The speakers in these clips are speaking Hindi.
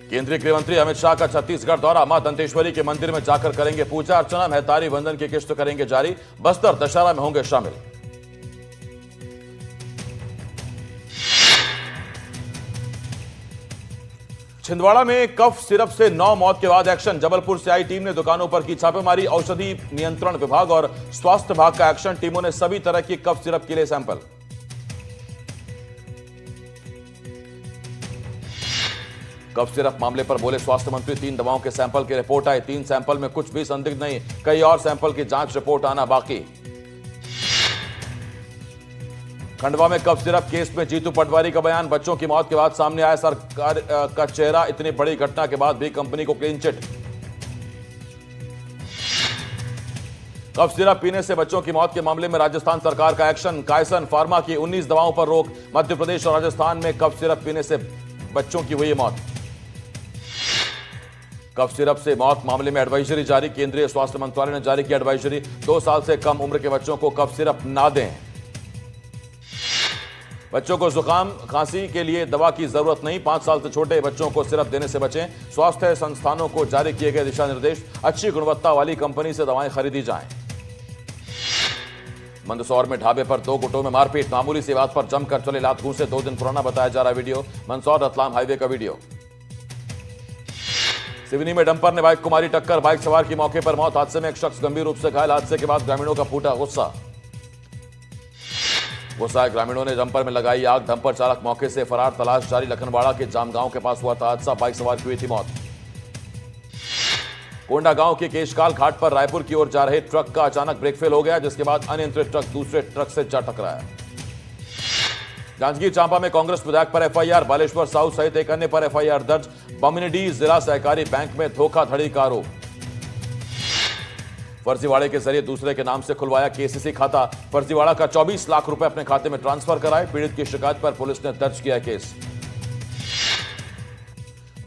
केंद्रीय गृह मंत्री अमित शाह का छत्तीसगढ़ दौरा, मां दंतेश्वरी के मंदिर में जाकर करेंगे पूजा अर्चना, महतारी बंधन की किस्त करेंगे जारी, बस्तर दशहरा में होंगे शामिल। छिंदवाड़ा में कफ सिरप से 9 मौत के बाद एक्शन, जबलपुर से आई टीम ने दुकानों पर की छापेमारी, औषधि नियंत्रण विभाग और स्वास्थ्य विभाग का एक्शन, टीमों ने सभी तरह की कफ सिरप के लिए सैंपल। कफ सिरप मामले पर बोले स्वास्थ्य मंत्री, 3 दवाओं के सैंपल की रिपोर्ट आई, 3 सैंपल में कुछ भी संदिग्ध नहीं, कई और सैंपल की जांच रिपोर्ट आना बाकी। खंडवा में कफ सिरप केस में जीतू पटवारी का बयान, बच्चों की मौत के बाद सामने आया सरकार का चेहरा, इतनी बड़ी घटना के बाद भी कंपनी को क्लीन चिट। कफ सिरप पीने से बच्चों की मौत के मामले में राजस्थान सरकार का एक्शन, कायसन फार्मा की 19 दवाओं पर रोक, मध्य प्रदेश और राजस्थान में कफ सिरप पीने से बच्चों की हुई मौत। कफ सिरप से मौत मामले में एडवाइजरी जारी, केंद्रीय स्वास्थ्य मंत्रालय ने जारी की एडवाइजरी, 2 साल से कम उम्र के बच्चों को कफ सिरप ना दें। बच्चों को जुकाम खांसी के लिए दवा की जरूरत नहीं, 5 साल से छोटे बच्चों को सिरप देने से बचें, स्वास्थ्य संस्थानों को जारी किए गए दिशा निर्देश, अच्छी गुणवत्ता वाली कंपनी से दवाएं खरीदी जाएं। मंदसौर में ढाबे पर 2 गुटों में मारपीट, मामूली सी बात पर जमकर चले लात घूंसे, 2 दिन पुराना बताया जा रहा वीडियो, मंदसौर रतलाम हाईवे का वीडियो। सिवनी में डंपर ने बाइक को मारी टक्कर, बाइक सवार की मौके पर मौत, हादसे में एक शख्स गंभीर रूप से घायल, हादसे के बाद ग्रामीणों का फूटा गुस्सा। ग्रामीणों ने डंपर में लगाई आग, डंपर चालक मौके से फरार, तलाश जारी, लखनवाड़ा के जामगांव के पास हुआ था हादसा, बाइक सवार की हुई थी मौत। कोंडा गांव के केशकाल घाट पर रायपुर की ओर जा रहे ट्रक का अचानक ब्रेक फेल हो गया, जिसके बाद अनियंत्रित ट्रक दूसरे ट्रक से जा टकराया। जांजगीर चांपा में कांग्रेस विधायक पर एफआईआर, बालेश्वर साहू सहित एक अन्य पर एफआईआर दर्ज, बमिनीडीह जिला सहकारी बैंक में धोखाधड़ी का आरोप। फर्जीवाड़े के जरिए दूसरे के नाम से खुलवाया केसीसी खाता, फर्जीवाड़ा का 24 लाख रुपए अपने खाते में ट्रांसफर कराए, पीड़ित की शिकायत पर पुलिस ने दर्ज किया केस।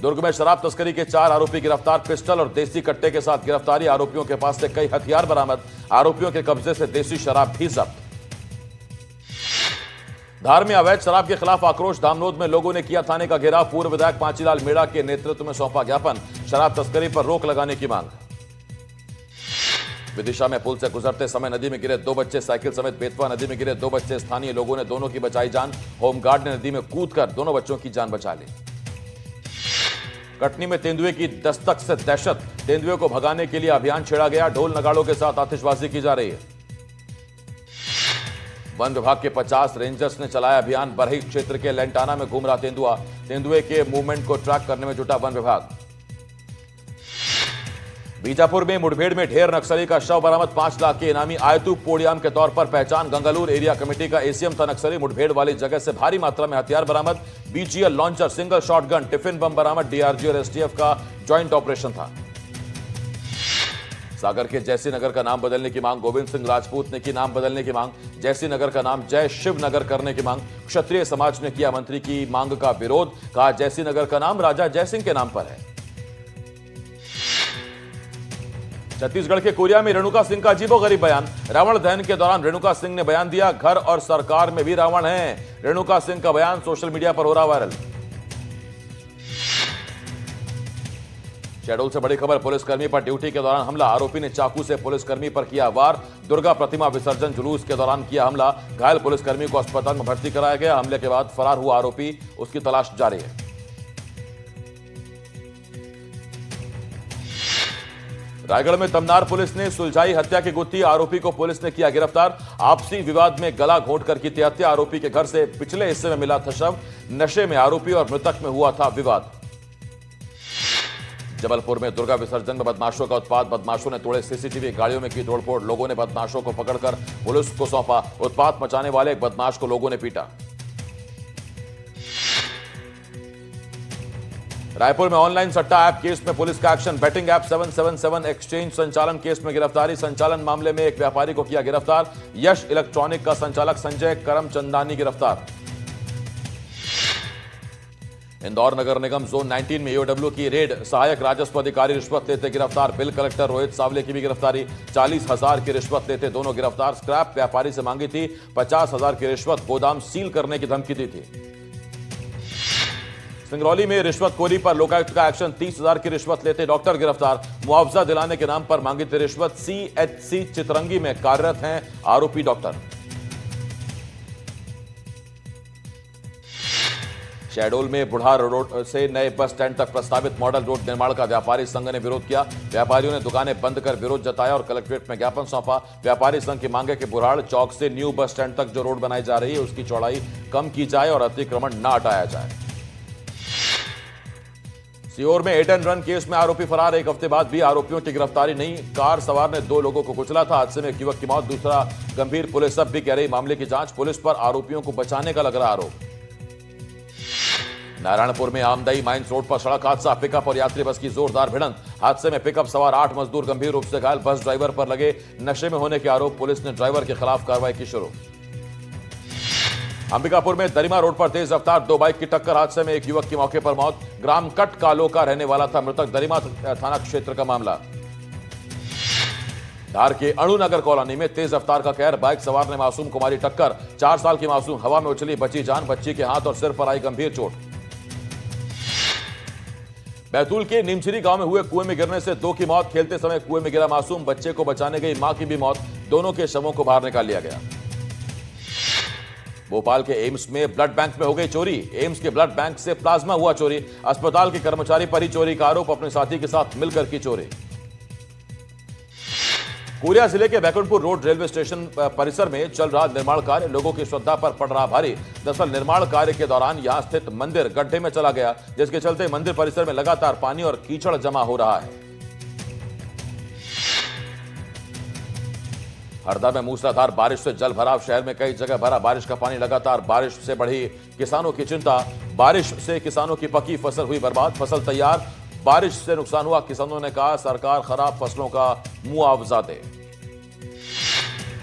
दुर्ग में शराब तस्करी के 4 आरोपी गिरफ्तार, पिस्टल और देसी कट्टे के साथ गिरफ्तारी, आरोपियों के पास से कई हथियार बरामद, आरोपियों के कब्जे से देसी शराब भी जब्त। धार में अवैध शराब के खिलाफ आक्रोश, धामनोद में लोगों ने किया थाने का घेराव, पूर्व विधायक पांचीलाल मेड़ा के नेतृत्व में सौंपा ज्ञापन, शराब तस्करी पर रोक लगाने की मांग। विदिशा में पुल से गुजरते समय नदी में गिरे 2 बच्चे, साइकिल समेत बेतवा नदी में गिरे 2 बच्चे, स्थानीय लोगों ने दोनों की बचाई जान, होमगार्ड ने नदी में कूदकर दोनों बच्चों की जान बचा ली। कटनी में तेंदुए की दस्तक से दहशत, तेंदुए को भगाने के लिए अभियान छेड़ा गया, ढोल नगाड़ों के साथ आतिशबाजी की जा रही है। वन विभाग के 50 रेंजर्स ने चलाया अभियान, बरही क्षेत्र के लेंटाना में घूम रहा तेंदुआ, तेंदुए के मूवमेंट को ट्रैक करने में जुटा वन विभाग। बीजापुर में मुठभेड़ में ढेर नक्सली का शव बरामद, 5 लाख के इनामी आयतू पोडियम के तौर पर पहचान, गंगालूर एरिया कमेटी का एसीएम था नक्सली, मुठभेड़ वाली जगह से भारी मात्रा में हथियार बरामद, BGL launcher, single shotgun, tiffin bomb बरामद, डीआरजी और एसटीएफ का ज्वाइंट ऑपरेशन था। सागर के जयसी नगर का नाम बदलने की मांग, गोविंद सिंह राजपूत ने की नाम बदलने की मांग, जयसी नगर का नाम जय शिव नगर करने की मांग, क्षत्रिय समाज ने किया मंत्री की मांग का विरोध, कहा जयसी नगर का नाम राजा जयसिंह के नाम पर है। छत्तीसगढ़ के कोरिया में रेणुका सिंह का अजीबोगरीब बयान, रावण दहन के दौरान रेणुका सिंह ने बयान दिया, घर और सरकार में भी रावण हैं, रेणुका सिंह का बयान सोशल मीडिया पर हो रहा वायरल। शहडोल से बड़ी खबर, पुलिसकर्मी पर ड्यूटी के दौरान हमला, आरोपी ने चाकू से पुलिसकर्मी पर किया वार, दुर्गा प्रतिमा विसर्जन जुलूस के दौरान किया हमला, घायल पुलिसकर्मी को अस्पताल में भर्ती कराया गया, हमले के बाद फरार हुआ आरोपी, उसकी तलाश जारी है। रायगढ़ में तमनार पुलिस ने सुलझाई हत्या की गुत्थी, आरोपी को पुलिस ने किया गिरफ्तार, आपसी विवाद में गला घोंटकर की थी हत्या, आरोपी के घर से पिछले हिस्से में मिला था शव, नशे में आरोपी और मृतक में हुआ था विवाद। जबलपुर में दुर्गा विसर्जन में बदमाशों का उत्पात, बदमाशों ने तोड़े सीसीटीवी, गाड़ियों में की तोड़फोड़, लोगों ने बदमाशों को पकड़कर पुलिस को सौंपा, उत्पात मचाने वाले एक बदमाश को लोगों ने पीटा। रायपुर में ऑनलाइन सट्टा ऐप केस में पुलिस का एक्शन, बैटिंग ऐप 777 एक्सचेंज संचालन केस में गिरफ्तारी, संचालन मामले में एक व्यापारी को किया गिरफ्तार, यश इलेक्ट्रॉनिक का संचालक संजय करमचंदानी गिरफ्तार। इंदौर नगर निगम जोन 19 में ईओडब्ल्यू की रेड, सहायक राजस्व अधिकारी रिश्वत लेते गिरफ्तार, बिल कलेक्टर रोहित सावले की भी गिरफ्तारी, 40,000 की रिश्वत लेते दोनों गिरफ्तार, स्क्रैप व्यापारी से मांगी थी 50,000 की रिश्वत, गोदाम सील करने की धमकी दी थी। सिंगरौली में रिश्वतखोरी पर लोकायुक्त का एक्शन। 30,000 की रिश्वत लेते डॉक्टर गिरफ्तार। मुआवजा दिलाने के नाम पर मांगी थी रिश्वत। सीएचसी चितरंगी में कार्यरत हैं आरोपी डॉक्टर। शहडोल में बुढ़ार रोड से नए बस स्टैंड तक प्रस्तावित मॉडल रोड निर्माण का व्यापारी संघ ने विरोध किया। व्यापारियों ने दुकानें बंद कर विरोध जताया और कलेक्ट्रेट में ज्ञापन सौंपा। व्यापारी संघ की मांग है कि बुढ़ाड़ चौक से न्यू बस स्टैंड तक जो रोड बनाई जा रही है उसकी चौड़ाई कम की जाए और अतिक्रमण न हटाया जाए। सीहोर में हिट एंड रन केस में आरोपी फरार। एक हफ्ते बाद भी आरोपियों की गिरफ्तारी नहीं। कार सवार ने 2 लोगों को कुचला था। हादसे में एक युवक की मौत, दूसरा गंभीर। पुलिस अब भी कह रही मामले की जांच। पुलिस पर आरोपियों को बचाने का लग रहा आरोप। नारायणपुर में आमदई माइंस रोड पर सड़क हादसा। पिकअप और यात्री बस की जोरदार भिड़ंत। हादसे में पिकअप सवार 8 मजदूर गंभीर रूप से घायल। बस ड्राइवर पर लगे नशे में होने के आरोप। पुलिस ने ड्राइवर के खिलाफ कार्रवाई की शुरू। अंबिकापुर में दरिमा रोड पर तेज रफ्तार 2 बाइक की टक्कर। हादसे में एक युवक की मौके पर मौत। ग्राम कट कालो का रहने वाला था मृतक। दरिमा थाना क्षेत्र का मामला। धार के अणुनगर कॉलोनी में तेज रफ्तार का कहर। बाइक सवार ने मासूम को मारी टक्कर। 4 साल की मासूम हवा में उछली, बची जान। बच्ची के हाथ और सिर पर आई गंभीर चोट। बैतूल के नीमचिरी गांव में हुए कुएं में गिरने से 2 की मौत। खेलते समय कुएं में गिरा मासूम। बच्चे को बचाने गई मां की भी मौत। दोनों के शवों को बाहर निकाल लिया गया। भोपाल के एम्स में ब्लड बैंक में हो गई चोरी। एम्स के ब्लड बैंक से प्लाज्मा हुआ चोरी। अस्पताल के कर्मचारी पर ही चोरी का आरोप। अपने साथी के साथ मिलकर की चोरी। कोरिया जिले के बैकुंठपुर रोड रेलवे स्टेशन परिसर में चल रहा निर्माण कार्य लोगों की श्रद्धा पर पड़ रहा भारी। दरअसल निर्माण कार्य के दौरान यहां स्थित मंदिर गड्ढे में चला गया, जिसके चलते मंदिर परिसर में लगातार पानी और कीचड़ जमा हो रहा है। हरदा में मूसलाधार बारिश से जल भराव। शहर में कई जगह भरा बारिश का पानी। लगातार बारिश से बढ़ी किसानों की चिंता। बारिश से किसानों की पकी फसल हुई बर्बाद। फसल तैयार, बारिश से नुकसान हुआ। किसानों ने कहा सरकार खराब फसलों का मुआवजा दे।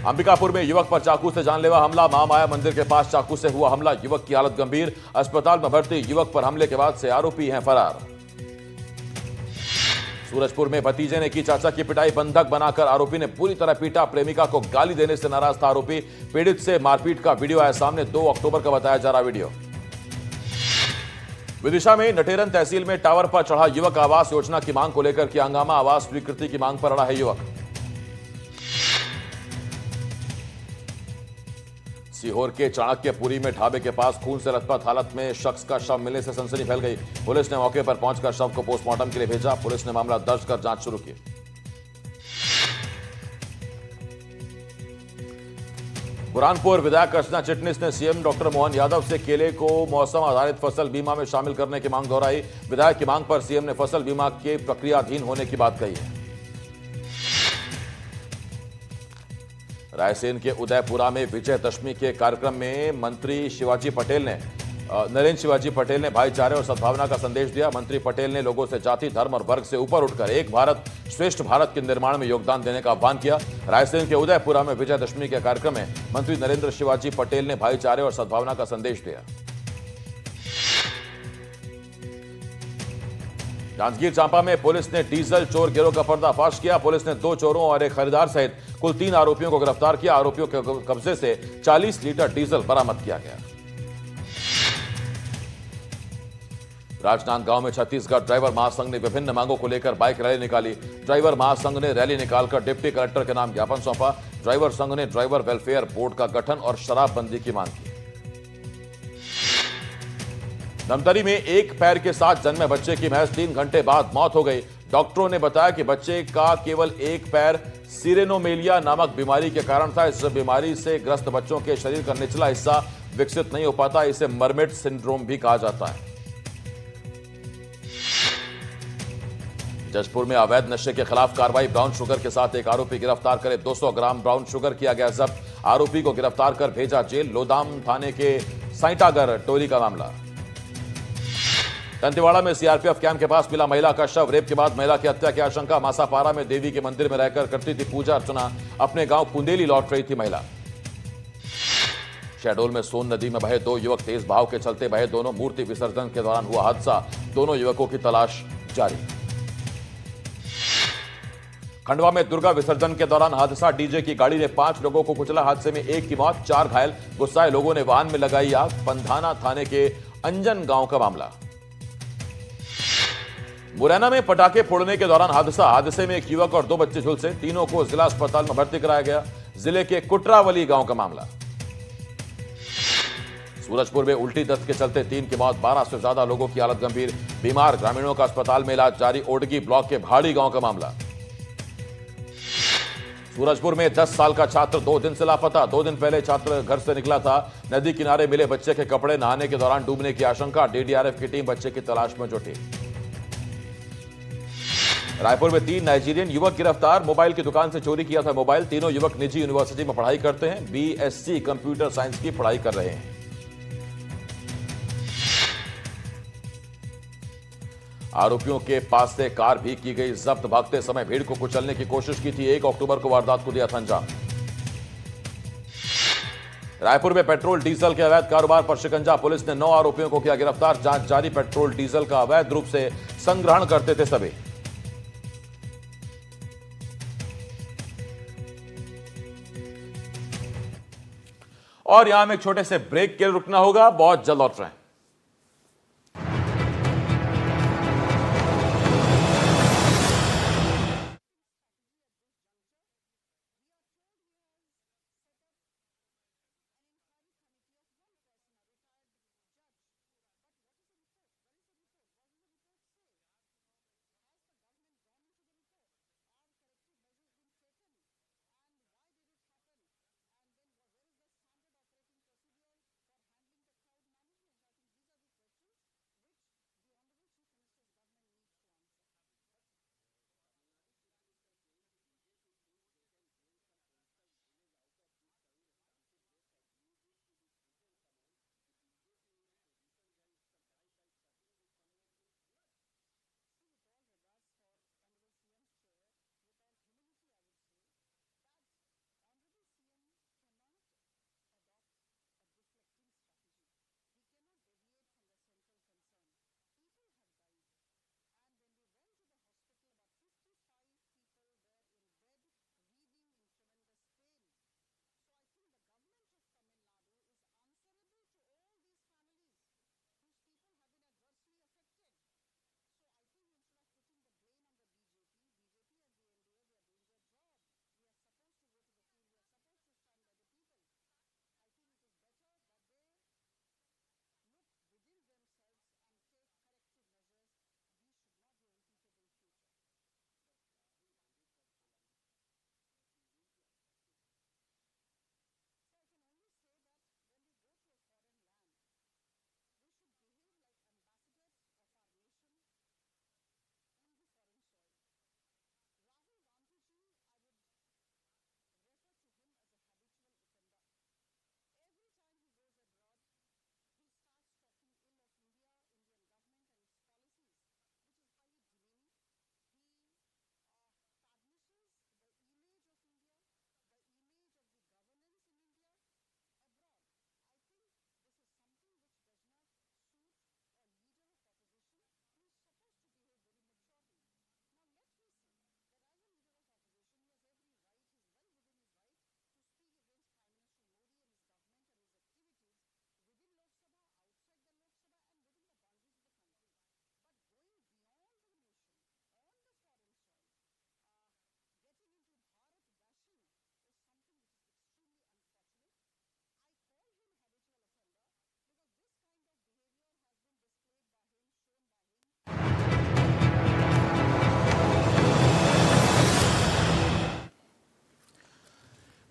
अंबिकापुर में युवक पर चाकू से जानलेवा हमला। महामाया मंदिर के पास चाकू से हुआ हमला। युवक की हालत गंभीर। अस्पताल में भर्ती। युवक पर हमले के बाद से आरोपी हैं फरार। सूरजपुर में भतीजे ने की चाचा की पिटाई। बंधक बनाकर आरोपी ने पूरी तरह पीटा। प्रेमिका को गाली देने से नाराज था आरोपी। पीड़ित से मारपीट का वीडियो आया सामने। 2 अक्टूबर का बताया जा रहा वीडियो। विदिशा में नटेरन तहसील में टावर पर चढ़ा युवक। आवास योजना की मांग को लेकर किया हंगामा। आवास स्वीकृति की मांग पर अड़ा है युवक। सीहोर के चाणक्यपुरी में ढाबे के पास खून से लथपथ हालत में शख्स का शव मिलने से सनसनी फैल गई। पुलिस ने मौके पर पहुंचकर शव को पोस्टमार्टम के लिए भेजा। पुलिस ने मामला दर्ज कर जांच शुरू की। बुरहानपुर विधायक अर्चना चिटनिस ने सीएम डॉक्टर मोहन यादव से केले को मौसम आधारित फसल बीमा में शामिल करने की मांग दोहराई। विधायक की मांग पर सीएम ने फसल बीमा के प्रक्रियाधीन होने की बात कही है। रायसेन के उदयपुरा में विजयदशमी के कार्यक्रम में मंत्री शिवाजी पटेल ने नरेंद्र शिवाजी पटेल ने भाईचारे और सद्भावना का संदेश दिया। मंत्री पटेल ने लोगों से जाति, धर्म और वर्ग से ऊपर उठकर एक भारत श्रेष्ठ भारत के निर्माण में योगदान देने का आह्वान किया। रायसेन के उदयपुरा में विजयदशमी के कार्यक्रम में मंत्री नरेंद्र शिवाजी पटेल ने भाईचारे और सद्भावना का संदेश दिया। जांजगीर चांपा में पुलिस ने डीजल चोर गिरोह का पर्दाफाश किया। पुलिस ने 2 चोरों और एक खरीदार सहित कुल 3 आरोपियों को गिरफ्तार किया। आरोपियों के कब्जे से 40 लीटर डीजल बरामद किया गया। राजनांदगांव में छत्तीसगढ़ ड्राइवर महासंघ ने विभिन्न मांगों को लेकर बाइक रैली निकाली। ड्राइवर महासंघ ने रैली निकालकर डिप्टी कलेक्टर के नाम ज्ञापन सौंपा। ड्राइवर संघ ने ड्राइवर वेलफेयर बोर्ड का गठन और शराबबंदी की मांग की। धमतरी में एक पैर के साथ जन्मे बच्चे की महज 3 घंटे बाद मौत हो गई। डॉक्टरों ने बताया कि बच्चे का केवल एक पैर सीरेनोमेलिया नामक बीमारी के कारण था। इस बीमारी से ग्रस्त बच्चों के शरीर का निचला हिस्सा विकसित नहीं हो पाता। इसे मरमेड सिंड्रोम भी कहा जाता है। जशपुर में अवैध नशे के खिलाफ कार्रवाई। ब्राउन शुगर के साथ एक आरोपी गिरफ्तार करे। 200 ग्राम ब्राउन शुगर किया गया जब्त। आरोपी को गिरफ्तार कर भेजा जेल। लोदाम थाने के साइटागर टोली का मामला। दंतेवाड़ा में सीआरपीएफ कैंप के पास मिला महिला का शव। रेप के बाद महिला की हत्या की आशंका। मासापारा में देवी के मंदिर में रहकर करती थी पूजा अर्चना। अपने गांव कुंदेली लौट रही थी महिला। शहडोल में सोन नदी में बहे 2 युवक। तेज बहाव के चलते बहे दोनों। मूर्ति विसर्जन के दौरान हुआ हादसा। दोनों युवकों की तलाश जारी। खंडवा में दुर्गा विसर्जन के दौरान हादसा। डीजे की गाड़ी ने 5 लोगों को कुचला। हादसे में 1 की मौत, 4 घायल। गुस्साए लोगों ने वाहन में लगाई आग। पंधाना थाने के अंजन गांव का मामला। मुरैना में पटाखे फोड़ने के दौरान हादसे में एक युवक और 2 बच्चे झुलसे। तीनों को जिला अस्पताल में भर्ती कराया गया। जिले के कुटरावली गांव का मामला। सूरजपुर में उल्टी दस्त के चलते 3 की मौत, 12 से ज्यादा लोगों की हालत गंभीर। बीमार ग्रामीणों का अस्पताल में इलाज जारी। ओडगी ब्लॉक के भाड़ी गांव का मामला। सूरजपुर में 10 साल का छात्र 2 दिन से लापता। 2 दिन पहले छात्र घर से निकला था। नदी किनारे मिले बच्चे के कपड़े, नहाने के दौरान डूबने की आशंका। डीडीआरएफ की टीम बच्चे की तलाश में जुटी। रायपुर में 3 नाइजीरियन युवक गिरफ्तार। मोबाइल की दुकान से चोरी किया था मोबाइल। तीनों युवक निजी यूनिवर्सिटी में पढ़ाई करते हैं। बीएससी कंप्यूटर साइंस की पढ़ाई कर रहे हैं। आरोपियों के पास से कार भी की गई जब्त। भागते समय भीड़ को कुचलने की कोशिश की थी। 1 अक्टूबर को वारदात को दिया था अंजाम। रायपुर में पेट्रोल डीजल के अवैध कारोबार पर शिकंजा। पुलिस ने 9 आरोपियों को किया गिरफ्तार। जांच जारी। पेट्रोल डीजल का अवैध रूप से संग्रहण करते थे सभी। और यहां में एक छोटे से ब्रेक के लिए रुकना होगा। बहुत जल्द लौट रहे हैं।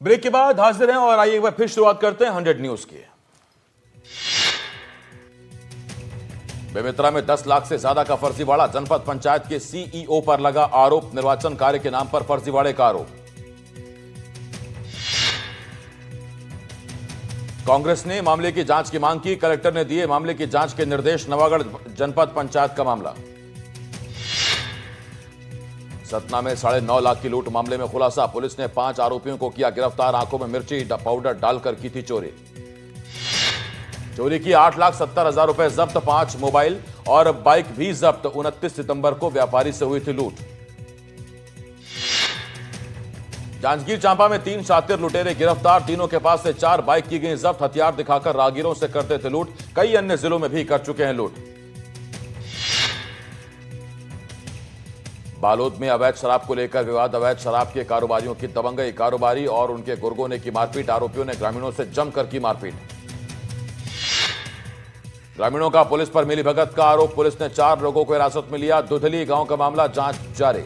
ब्रेक के बाद हाजिर हैं और आइए एक बार फिर शुरुआत करते हैं 100 न्यूज की। बेमेतरा में 10 लाख से ज्यादा का फर्जीवाड़ा। जनपद पंचायत के सीईओ पर लगा आरोप। निर्वाचन कार्य के नाम पर फर्जीवाड़े का आरोप। कांग्रेस ने मामले की जांच की मांग की। कलेक्टर ने दिए मामले की जांच के निर्देश। नवागढ़ जनपद पंचायत का मामला। सतना में 9.5 लाख की लूट मामले में खुलासा। पुलिस ने 5 आरोपियों को किया गिरफ्तार। आंखों में मिर्ची पाउडर डालकर की थी चोरी। चोरी की 8,70,000 रुपए जब्त। 5 मोबाइल और बाइक भी जब्त। 29 सितंबर को व्यापारी से हुई थी लूट। जांजगीर चांपा में 3 शातिर लुटेरे गिरफ्तार। तीनों के पास से 4 बाइक की गई जब्त। हथियार दिखाकर राहगीरों से करते थे लूट। कई अन्य जिलों में भी कर चुके हैं लूट। बालोद में अवैध शराब को लेकर विवाद, अवैध शराब के कारोबारियों की दबंगई, कारोबारी और उनके गुर्गों ने की मारपीट, आरोपियों ने ग्रामीणों से जमकर की मारपीट। ग्रामीणों का पुलिस पर मिलीभगत का आरोप, पुलिस ने 4 लोगों को हिरासत में लिया। दुधली गांव का मामला, जांच जारी।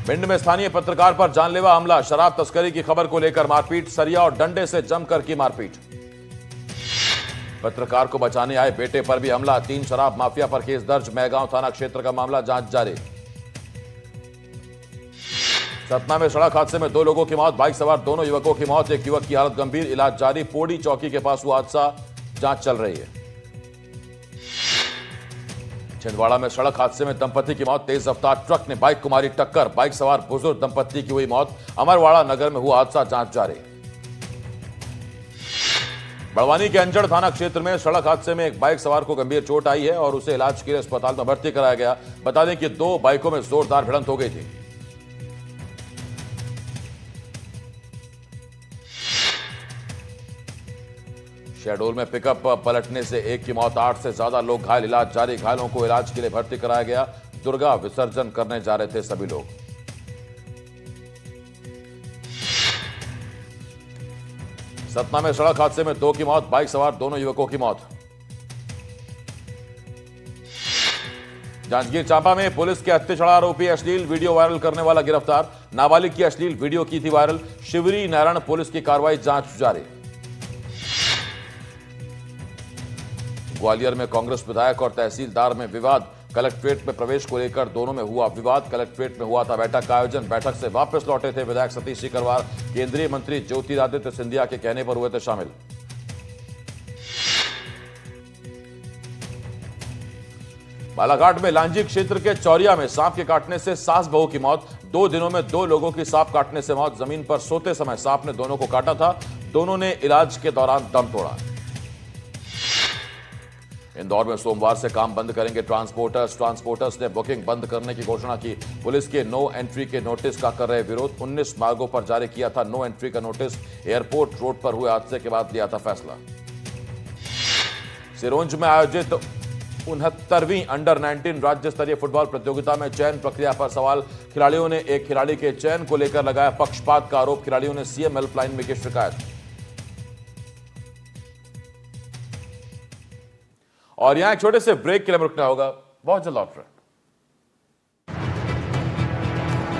भिंड में स्थानीय पत्रकार पर जानलेवा हमला, शराब तस्करी की खबर को लेकर मारपीट, सरिया और डंडे से जमकर की मारपीट। पत्रकार को बचाने आए बेटे पर भी हमला, 3 शराब माफिया पर केस दर्ज, मैगांव थाना क्षेत्र का मामला, जांच जारी। सतना में सड़क हादसे में 2 लोगों की मौत, बाइक सवार दोनों युवकों की मौत, एक युवक की हालत गंभीर, इलाज जारी। पोड़ी चौकी के पास हुआ हादसा, जांच चल रही है। छिंदवाड़ा में सड़क हादसे में दंपति की मौत, तेज रफ्तार ट्रक ने बाइक को मारी टक्कर, बाइक सवार बुजुर्ग दंपति की हुई मौत। अमरवाड़ा नगर में हुआ हादसा, जांच जारी। बड़वानी के अंजड़ थाना क्षेत्र में सड़क हादसे में एक बाइक सवार को गंभीर चोट आई है और उसे इलाज के लिए अस्पताल में भर्ती कराया गया। बता दें कि 2 बाइकों में जोरदार भिड़ंत हो गई थी। शहडोल में पिकअप पलटने से एक की मौत, 8 से ज्यादा लोग घायल, इलाज जारी। घायलों को इलाज के लिए भर्ती कराया गया। दुर्गा विसर्जन करने जा रहे थे सभी लोग। सतना में सड़क हादसे में 2 की मौत, बाइक सवार दोनों युवकों की मौत। जांजगीर चांपा में पुलिस के अत्याचार आरोपी अश्लील वीडियो वायरल करने वाला गिरफ्तार, नाबालिग की अश्लील वीडियो की थी वायरल। शिवरी नारायण पुलिस की कार्रवाई, जांच जारी। ग्वालियर में कांग्रेस विधायक और तहसीलदार में विवाद, कलेक्ट्रेट में प्रवेश को लेकर दोनों में हुआ विवाद। कलेक्ट्रेट में हुआ था बैठक का आयोजन, बैठक से वापस लौटे थे विधायक सतीश सिकरवार, केंद्रीय मंत्री ज्योतिरादित्य सिंधिया के कहने पर हुए थे शामिल। बालाघाट में लांजी क्षेत्र के चौरिया में सांप के काटने से सास बहू की मौत, 2 दिनों में 2 लोगों की सांप काटने से मौत। जमीन पर सोते समय सांप ने दोनों को काटा था, दोनों ने इलाज के दौरान दम तोड़ा। इंदौर में सोमवार से काम बंद करेंगे ट्रांसपोर्टर्स ने बुकिंग बंद करने की घोषणा की। पुलिस के नो एंट्री के नोटिस का कर रहे विरोध, 19 मार्गों पर जारी किया था नो एंट्री का नोटिस। एयरपोर्ट रोड पर हुए हादसे के बाद लिया था फैसला। सिरोंज में आयोजित 69वीं अंडर 19 राज्य स्तरीय फुटबॉल प्रतियोगिता में चयन प्रक्रिया पर सवाल, खिलाड़ियों ने एक खिलाड़ी के चयन को लेकर लगाया पक्षपात का आरोप, खिलाड़ियों ने सीएम हेल्पलाइन में की शिकायत। और यहां एक छोटे से ब्रेक के लिए रुकना होगा, बहुत जल्द लौट रहे हैं।